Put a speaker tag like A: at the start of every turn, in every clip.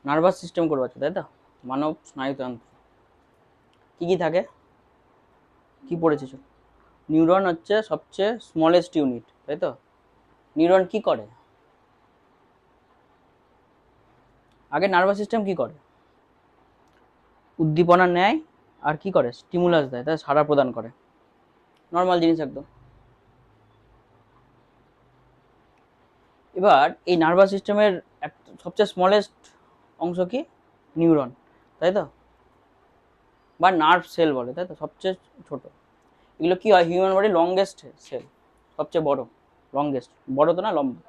A: Nervous system করবো, তাই তো? মানব স্নায়ুতন্ত্র কি কি থাকে, কি পড়েছিস? নিউরন হচ্ছে সবচেয়ে স্মলেস্ট ইউনিট, তাই তো? নিউরন কি করে? আগে নার্ভাস সিস্টেম কি করে? উদ্দীপনা নেয় আর কি করে, স্টিমুলাস দেয়, তাই সাড়া প্রদান করে। নর্মাল জিনিস একদম। এবার এই নার্ভাস সিস্টেমের সবচেয়ে স্মলেস্ট অংশ কি? নিউরন, তাই তো? বা নার্ভ সেল বলে, তাই তো, সবচেয়ে ছোট। এগুলো কি হয়, হিউম্যান বডি লংগেস্ট সেল, সবচেয়ে বড়, লংগেস্ট, বড় তো না, লম্বা।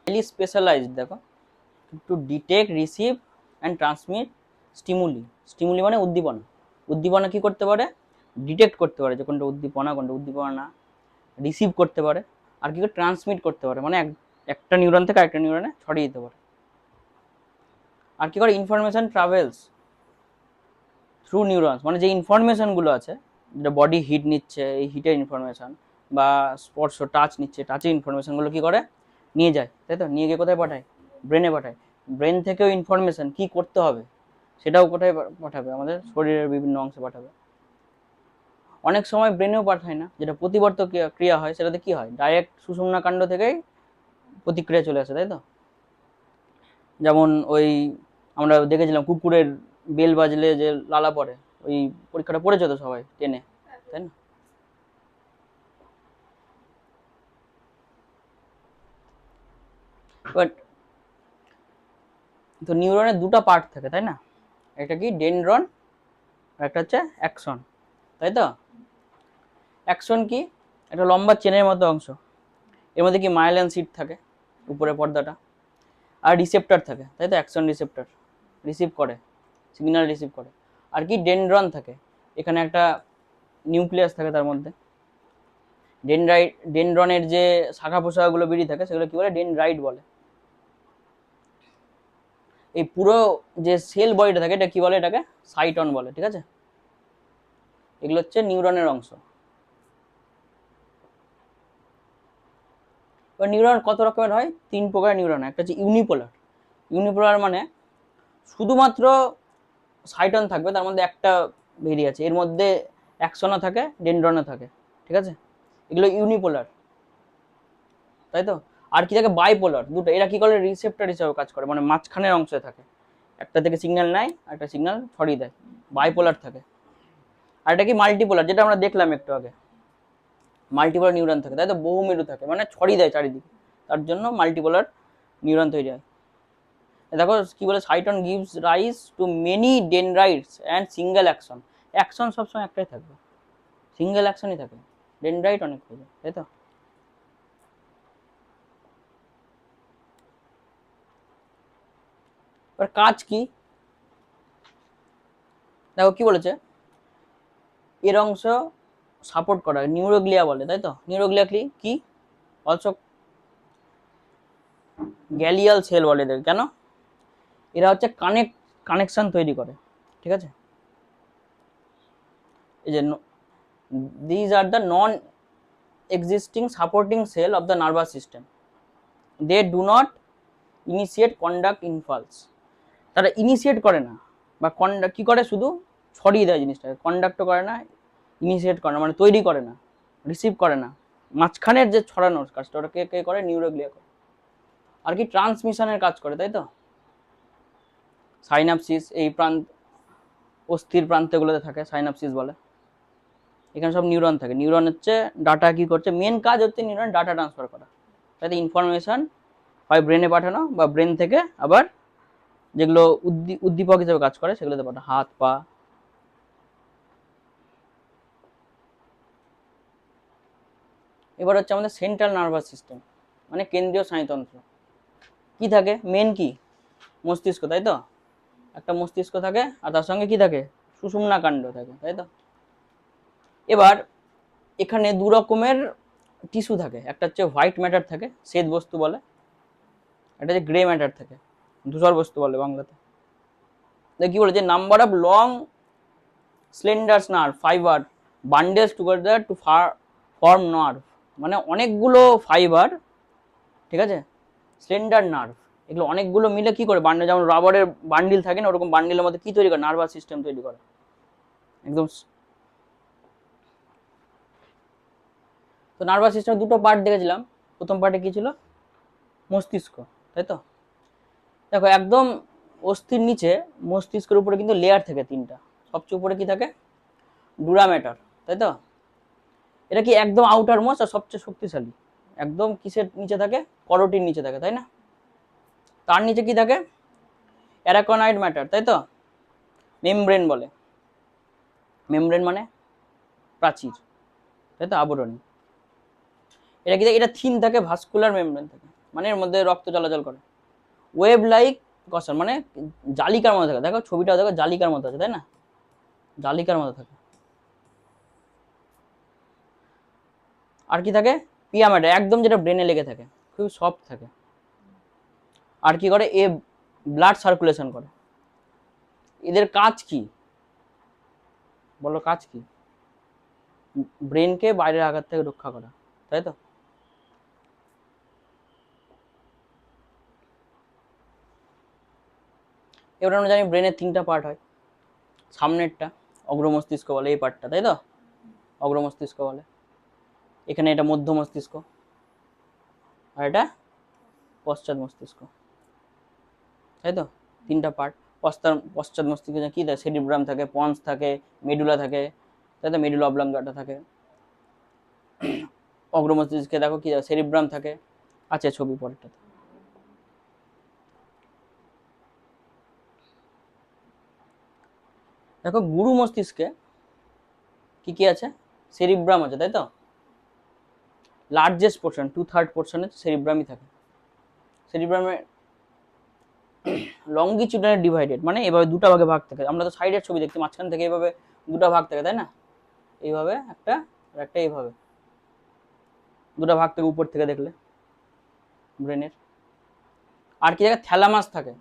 A: হাইলি স্পেশালাইজড, দেখো, to detect, receive and transmit stimuli. Stimuli মানে উদ্দীপনা। উদ্দীপনা কি করতে পারে? ডিটেক্ট করতে পারে যে কোনটা উদ্দীপনা, কোনটা উদ্দীপনা না। রিসিভ করতে পারে, আর কি করে ট্রান্সমিট করতে পারে, মানে একটা নিউরন থেকে আরেকটা নিউরনে ছড়িয়ে দিতে পারে। আর কি করে, ইনফরমেশন ট্রাভেলস থ্রু নিউরনস, মানে যে ইনফরমেশনগুলো আছে, যেটা বডি হিট নিচ্ছে, এই হিটের ইনফরমেশন, বা স্পর্শ টাচ নিচ্ছে, টাচের ইনফরমেশনগুলো কি করে নিয়ে যায়, তাই তো? নিয়ে গিয়ে কোথায় পাঠায়? ব্রেনে পাঠায়। ব্রেন থেকেও ইনফরমেশন কি করতে হবে সেটাও কোথায় পাঠাবে? আমাদের শরীরের বিভিন্ন অংশে পাঠাবে। অনেক সময় ব্রেনেও পাঠায় না, যেটা প্রতিবর্ত ক্রিয়া হয়, সেটাতে কি হয়, ডাইরেক্ট সুষুম্না কাণ্ড থেকেই প্রতিক্রিয়া চলে আসে, তাই তো? যেমন ওই আমরা দেখেছিলাম কুকুরের বেল বাজলে যে লালা পড়ে, ওই পরীক্ষাটা পড়েছো তো সবাই টেনে, তাই না? বাট তো নিউরনের দুটো পার্ট থাকে, তাই না? একটা কি, ডেনড্রন, আর একটা হচ্ছে অ্যাক্সন, তাই তো? অ্যাক্সন কি? একটা লম্বা চেনের মতো অংশ, এর মধ্যে কি মাইলিন সিট থাকে, উপরে পর্দাটা, আর রিসেপ্টর থাকে, তাই তো? অ্যাকশন রিসেপ্টর, রিসিভ করে, সিগন্যাল রিসিভ করে। আর কি, ডেনড্রন থাকে, এখানে একটা নিউক্লিয়াস থাকে তার মধ্যে। ডেনড্রনের যে শাখা প্রশাখাগুলো বেরিয়ে থাকে সেগুলো কি বলে, ডেনড্রাইট বলে। এই পুরো যে সেল বডিটা থাকে এটা কি বলে, এটাকে সাইটন বলে, ঠিক আছে? এগুলো হচ্ছে নিউরনের অংশ। এবার নিউরন কত রকমের হয়? 3 প্রকার নিউরন। একটা হচ্ছে ইউনিপোলার। ইউনিপোলার মানে শুধুমাত্র সাইটন থাকবে, তার মধ্যে একটা বেরিয়ে আছে, এর মধ্যে অ্যাকশনও থাকে, ডেনড্রনও থাকে, ঠিক আছে? এগুলো ইউনিপোলার, তাই তো? আর কি থাকে, বাইপোলার, দুটো। এরা কি করে, রিসেপ্টর হিসেবে কাজ করে, মানে মাঝখানের অংশে থাকে, একটা থেকে সিগন্যাল নেয় আর একটা সিগন্যাল ছড়িয়ে দেয়, বাইপোলার থাকে। আর এটা কি, মাল্টিপোলার, যেটা আমরা দেখলাম একটু আগে, মাল্টিপোলার নিউরন থাকে, তাই তো? বহুমেরু থাকে, মানে ছড়িয়ে দেয় চারিদিকে, তার জন্য মাল্টিপোলার নিউরন তৈরি হয়। দেখো কি বলে, cyton gives rise to many dendrites and single axon. Axon সবসময় একটাই থাকবে, সিঙ্গেল অ্যাকশনই থাকে, ডেনড্রাইট অনেক হবে, তাই তো? এবার কাজ কি, দেখো কি বলেছে, এর অংশ সাপোর্ট করা নিউরোগ্লিয়া বলে, তাই তো? নিউরোগ্লিয়া কি, অলসো গ্যালিয়াল সেল বলে এদের, কেন? এরা হচ্ছে কানেকশন তৈরি করে, ঠিক আছে? এই যে these are the non existing supporting cell of the nervous system, they do not initiate conduct impulse. তারা ইনিশিয়েট করে না, বা কন্ডাক্ট কি করে, শুধু ছড়িয়ে দেয় জিনিসটাকে, কন্ডাক্টও করে না, ইনিশিয়েট করে না, মানে তৈরি করে না, রিসিভ করে না। মাঝখানের যে ছড়ানোর কাজটা, ওটা কে কে করে, নিউরোগ্লিয়া করে। আর কি, ট্রান্সমিশনের কাজ করে, তাই তো? সাইনাপসিস, এই অস্থির প্রান্তগুলোতে থাকে, সাইনাপসিস বলে। এখানে সব নিউরন থাকে। নিউরন হচ্ছে ডাটা কি করছে, মেন কাজ হচ্ছে নিউরন ডাটা ট্রান্সফার করা, তাই ইনফরমেশন হয় ব্রেনে পাঠানো, বা ব্রেন থেকে আবার যেগুলো উদ্দীপক হিসেবে কাজ করে সেগুলোতে পাঠানো, হাত পা। এবার হচ্ছে আমাদের সেন্ট্রাল নার্ভাস সিস্টেম, মানে কেন্দ্রীয় স্নায়ুতন্ত্র। কি থাকে, মেন কি, মস্তিষ্ক, তাই তো? একটা মস্তিষ্ক থাকে, আর তার সঙ্গে কি থাকে, সুষুম্না কাণ্ড থাকে, তাই তো? এবার এখানে দু রকমের টিস্যু থাকে, একটা হচ্ছে হোয়াইট ম্যাটার থাকে, শ্বেত বস্তু বলে, একটা হচ্ছে গ্রে ম্যাটার থাকে, ধূসর বস্তু বলে বাংলাতে। কি বলে, যে number of long slender nerve fibre bundles together to form nerve, মানে অনেকগুলো ফাইবার, ঠিক আছে, স্লেন্ডার নার্ভ, এগুলো অনেকগুলো মিলে কি করে বান্ডেল, যেমন রাবারের বান্ডিল থাকে না, ওরকম বান্ডিলের মধ্যে কি তৈরি করে, নার্ভাস সিস্টেম তৈরি করে একদম। তো নার্ভাস সিস্টেম দুটো পার্ট দেখেছিলাম, প্রথম পার্টে কি ছিল, মস্তিষ্ক, তাই তো। দেখো একদম অস্থির নিচে মস্তিষ্কের উপরে কিন্তু লেয়ার থাকে তিনটা, সবচেয়ে উপরে কি থাকে, ডুরা ম্যাটার, তাই তো। এটা কি একদম আউটার মোস্ট আর সবচেয়ে শক্তিশালী, একদম কিসের নিচে থাকে, করোটির নিচে থাকে, তাই না। তার নিচে কি থাকে, অ্যারাকোনাইড ম্যাটার, তাই তো। মেমব্রেন বলে, মেমব্রেন মানে প্রাচীর, তাই তো, আবরণী। এটা কি, এটা থিন থাকে, ভাস্কুলার মেমব্রেন থাকে, মানে এর মধ্যে রক্ত চলাচল করে। ওয়েব লাইক কষার মানে জালিকার মতো থাকে, দেখো ছবিটা দেখো জালিকার মতো আছে, তাই না, জালিকার মতো থাকে। আর কি থাকে, পিয়ামেটা, একদম যেটা ব্রেনে লেগে থাকে, খুব সফট থাকে। আর কি করে, এ ব্লাড সার্কুলেশন করে। এদের কাজ কি বলো, কাজ কি, ব্রেনকে বাইরের আঘাত থেকে রক্ষা করা, তাই তো। এবার আমরা জানি ব্রেনের তিনটা পার্ট হয়, সামনেরটা অগ্র মস্তিষ্ক বলে, এই পার্টটা, তাই তো, অগ্র মস্তিষ্ক বলে। এখানে এটা মধ্য মস্তিষ্ক, আর এটা পশ্চাৎ মস্তিষ্ক, তাই তো, তিনটা পার্ট। পশ্চাৎ মস্তিষ্কে কি থাকে, সেরিব্রাম থাকে, পন্স থাকে, মেডুলা থাকে, তাই তো, মেডুলা অবলাঙ্গাটা থাকে। অগ্র মস্তিষ্কে দেখো কি থাকে, সেরিব্রাম থাকে, আছে ছবি পরেরটাতে। দেখো গুরু মস্তিষ্কে কি কি আছে, সেরিব্রাম আছে, তাই তো। লার্জেস্ট পোর্শন, 2/3 পোর্শনে সেরিব্রামই থাকে। সেরিব্রামে লঙ্গিচুডাল ডিভাইডেড, মানে এভাবে দুটো ভাগে ভাগ থাকে, আমরা তো সাইডের ছবি দেখছি, মাঝখান থেকে এইভাবে দুটো ভাগ থাকে, তাই না, এইভাবে একটা আর একটা এইভাবে দুটো ভাগ থেকে উপর থেকে দেখলে ব্রেনের। আর কি জায়গায় থ্যালামাস থাকে,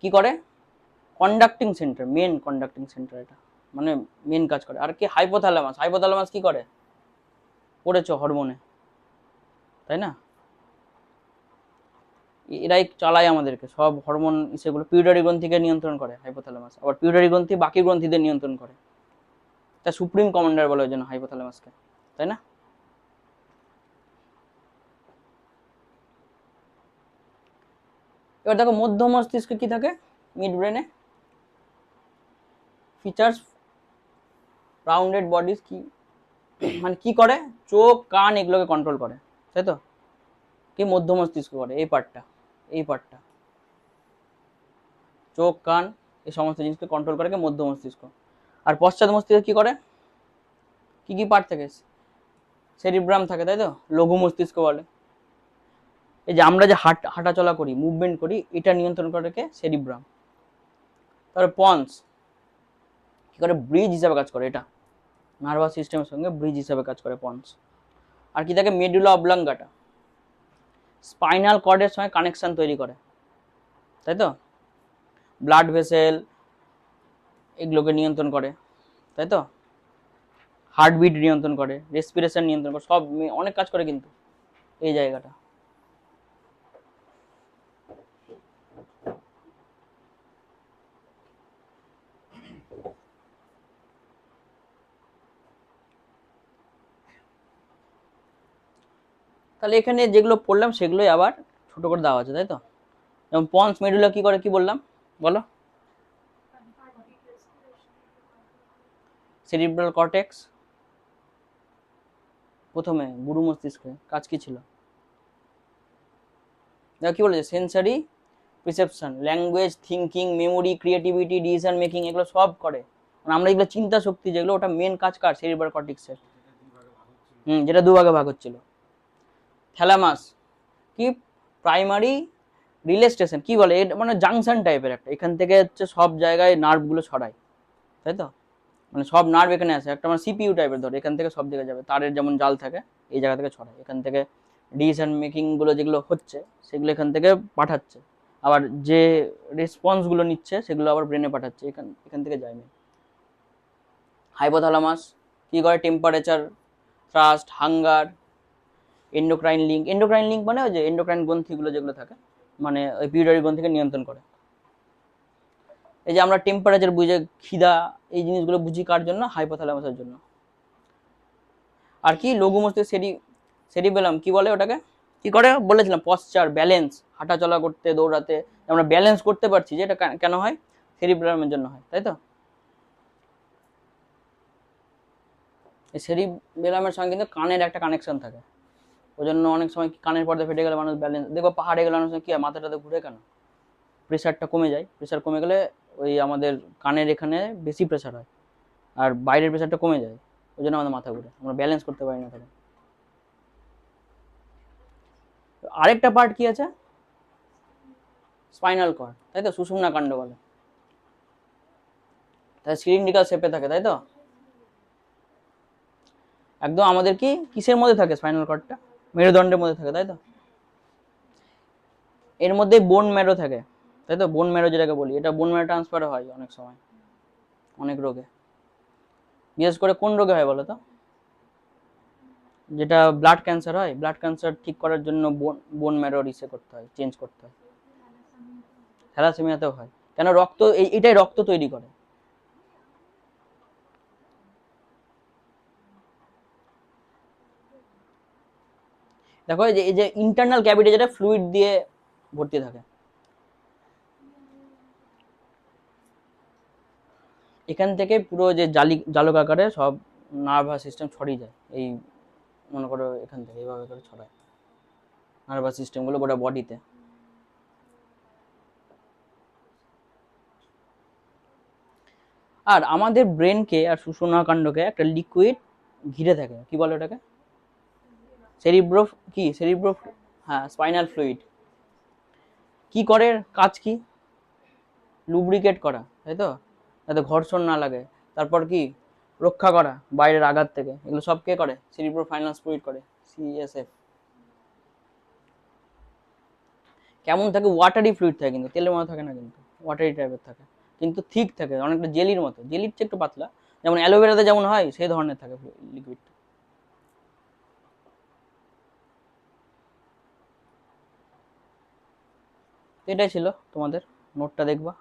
A: কি করে, conducting centre, main conducting centre এটা, মানে মেন কাজ করে। আর কি হাইপোথ্যালামাস, হাইপোথ্যালামাস কি করে, পড়েছো হরমোনে, তাই না, এরাই চালায় আমাদেরকে সব হরমোন, সেগুলো পিউটারি গ্রন্থিকে নিয়ন্ত্রণ করে হাইপোথ্যালামাস, আবার পিউটারি গ্রন্থি বাকি গ্রন্থিদের নিয়ন্ত্রণ করে, তা সুপ্রিম কমান্ডার বলে ওই জন্য হাইপোথ্যালামাসকে, তাই না। এবার দেখো মধ্য মস্তিষ্কে কি থাকে, মিড ব্রেনে ফিচার্স রাউন্ডেড বডিজ, কি মানে কি করে, চোখ কান এগুলোকে কন্ট্রোল করে, তাই তো, কি মধ্য মস্তিষ্ক করে, এই পার্টটা, এই পার্টটা চোখ কান এই সমস্ত জিনিসকে কন্ট্রোল করে কে, মধ্য মস্তিষ্ক। আর পশ্চাৎ মস্তিষ্ক কি করে, কি কি পার্ট থাকে, সেরিব্রাম থাকে, তাই তো, লঘু মস্তিষ্ক বলে। এই যে আমরা যে হাঁটা চলা করি, মুভমেন্ট করি, এটা নিয়ন্ত্রণ করে কে, সেরিব্রাম। তারপরে পন্স কি করে, ব্রিজ হিসাবে কাজ করে, এটা নার্ভাস সিস্টেমের সঙ্গে ব্রিজ হিসাবে কাজ করে পন্স। আর কি থাকে, মেডুলা অবলাঙ্গাটা, স্পাইনাল কর্ডের সঙ্গে কানেকশন তৈরি করে, তাই তো, ব্লাড ভেসেল এগুলোকে নিয়ন্ত্রণ করে, তাই তো, হার্টবিট নিয়ন্ত্রণ করে, রেসপিরেশন নিয়ন্ত্রণ করে, সব অনেক কাজ করে কিন্তু এই জায়গাটা। তাহলে এখানে যেগুলো পড়লাম সেগুলোই আবার ছোট করে দেওয়া আছে, তাই তো। যেমন পন্স মেডুলা কি করে, কি বললাম বলো, সেরিব্রাল কর্টেক্স প্রথমে গুরু মস্তিষ্কে কাজ কি ছিল, দেখো কি বলেছে, sensory perception, language, thinking, memory, creativity, decision making, এগুলো সব করে। মানে আমরা এগুলো চিন্তা শক্তি যেগুলো, ওটা মেন কাজ কার, সেরিব্রাল কর্টেক্সের। যেটা দুভাগে ভাগ হচ্ছিল। থ্যালামাস কি, প্রাইমারি রিলে স্টেশন, কি বলে এটা, মানে জাংশন টাইপের একটা, এখান থেকে হচ্ছে সব জায়গায় নার্ভগুলো ছড়ায়, তাই তো, মানে সব নার্ভ এখানে আসে, একটা মানে সিপিইউ টাইপের, ধর এখান থেকে সব দিকে যাবে, তারের যেমন জাল থাকে, এই জায়গা থেকে ছড়ায়, এখান থেকে ডিসিশন মেকিং গুলো যেগুলো হচ্ছে সেগুলো এখান থেকে পাঠাচ্ছে, আবার যে রেসপন্স গুলো নিচ্ছে সেগুলো আবার ব্রেনে পাঠাচ্ছে, এখান এখান থেকে যায় না। হাইপোথ্যালামাস কি করে, temperature thrust, hunger, endocrine link. Endocrine link মানে ওই যে এন্ডোক্রাইন গ্রন্থিগুলো যেগুলো থাকে, মানে ওই পিউটারি গ্রন্থিকে নিয়ন্ত্রণ করে। এই যে আমরা টেম্পারেচার বুঝে, খিদা, এই জিনিসগুলো বুঝি কার জন্য? হাইপোথ্যালামাসের জন্য। আর কি লঘু মস্তিষ্ক সেরিবেলাম কি বলে ওটাকে? কি করে বলেছিলাম, পশ্চার, ব্যালেন্স, হাঁটা চলা করতে, দৌড়াতে আমরা ব্যালেন্স করতে পারছি, যে এটা কেন হয়? সেরিবেলামের জন্য হয়, তাই তো? এই সেরিবেলামের সঙ্গে কিন্তু কানের একটা কানেকশন থাকে, ওই জন্য অনেক সময় কানের পর্দা ফেটে গেলে মানুষ ব্যালেন্স, দেখো পাহাড়ে গেলে অনেক সময় কি হয়, মাথাটাতে ঘুরে কেন? প্রেশারটা কমে যায়, প্রেশার কমে গেলে ওই আমাদের কানের এখানে বেশি প্রেশার হয়, আর বাইরের প্রেশারটা কমে যায়, ওই জন্য আমাদের মাথা ঘুরে, আমরা ব্যালেন্স করতে পারি না তখন। আরেকটা পার্ট কি আছে? স্পাইনাল কর্ড, তাই তো, সুষুম্না কাণ্ড বলে, তাই সিলিন্ড্রিক্যাল শেপে থাকে, তাই তো? একদম আমাদের কি কিসের মধ্যে থাকে স্পাইনাল কর্ডটা? মেরুদণ্ডের মধ্যে থাকে, তাই তো? এর মধ্যে বোন ম্যারো থাকে, তাই তো? বোন ম্যারো যেটাকে বলি, এটা বোন ম্যারো ট্রান্সফার হয় অনেক সময়, অনেক রোগে। বিশেষ করে কোন রোগে হয় বলো তো? যেটা ব্লাড ক্যান্সার হয়, ব্লাড ক্যান্সার ঠিক করার জন্য বোন ম্যারো রিসে করতে হয়, চেঞ্জ করতে হয়। থ্যালাসেমিয়াতেও হয়, কেন? রক্ত, এটাই রক্ত তৈরি করে। দেখো এই যে ইন্টারনাল ক্যাভিটি, যেটা ফ্লুইড দিয়ে ভর্তি থাকে, এখান থেকে পুরো যে জালক আকারে সব নার্ভাস সিস্টেম ছড়িয়ে যায়, এই মনে করো এখান থেকে এইভাবে করে ছড়ায় নার্ভাস সিস্টেমগুলো গোটা বডিতে। আর আমাদের ব্রেনকে আর সুষুম্না কাণ্ডকে একটা লিকুইড ঘিরে থাকে, কি বলে ওটাকে? সেরিব্রো, কি সেরিব্রো, হ্যাঁ, স্পাইনাল ফ্লুইড। কি করে, কাজ কি? লুব্রিকেট করা, তাই তো, যাতে ঘর্ষণ না লাগে। তারপর কি, রক্ষা করা বাইরের আঘাত থেকে। এগুলো সব কে করে? সেরিব্রো ফাইনাল ফ্লুইড করে, সিএসএফ। কেমন থাকে? ওয়াটারি ফ্লুইড থাকে, কিন্তু তেলের মতো থাকে না, কিন্তু ওয়াটারি টাইপের থাকে, কিন্তু থিক থাকে, অনেকটা জেলির মতো, জেলির চেয়ে একটু পাতলা, যেমন অ্যালোভেরাতে যেমন হয় সেই ধরনের থাকে লিকুইড। এটাই ছিল তোমাদের নোটটা, দেখবা।